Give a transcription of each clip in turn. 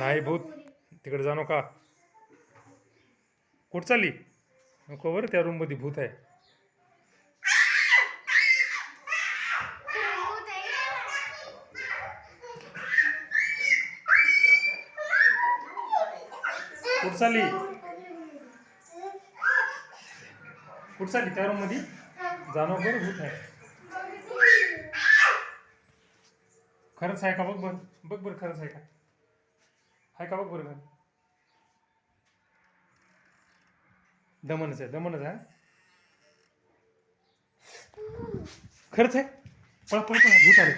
नाही भूत तिकडे जाणो का कुठं चालली नको बरं त्या रूम मध्ये भूत आहे कुठं चालली कुठं चालली त्या रूम मध्ये जाणो बरं भूत आहे खरंच आहे का बघ बरं खरंच आहे का बघ बरं दमनच आहे खरंच आहे पळा भूत आले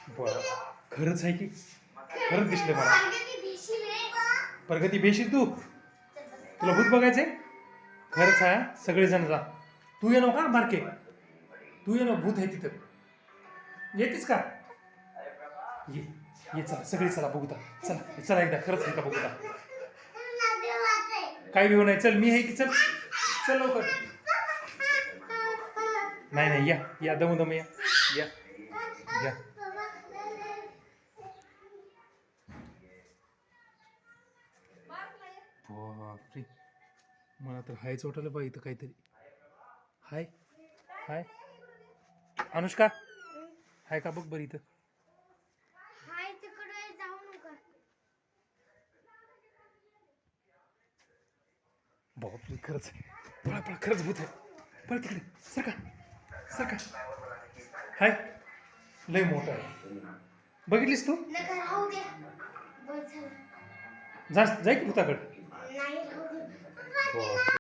बरं खरंच आहे की खरंच दिसले मला प्रगती भेशील तुला भूत बघायचंय खरंच आहे सगळेजण जा तू ये का बारके तू ये भूत आहे तिथं येतेस का ये चला सगळे चला बघूता चला एकदा खरंच आहे का बघूता काय भी नाही चल मी आहे की चल लवकर नाही या दम या बापरे मला तर हायच वाटलं बा इथं काहीतरी हाय अनुष्का हाय का बघ बरं इथं बापरे खरंच पळा खरंच भूत आहे पळ तिकडे सरका हाय लय मोठा आहे बघितलीस तू जा की भूताकडे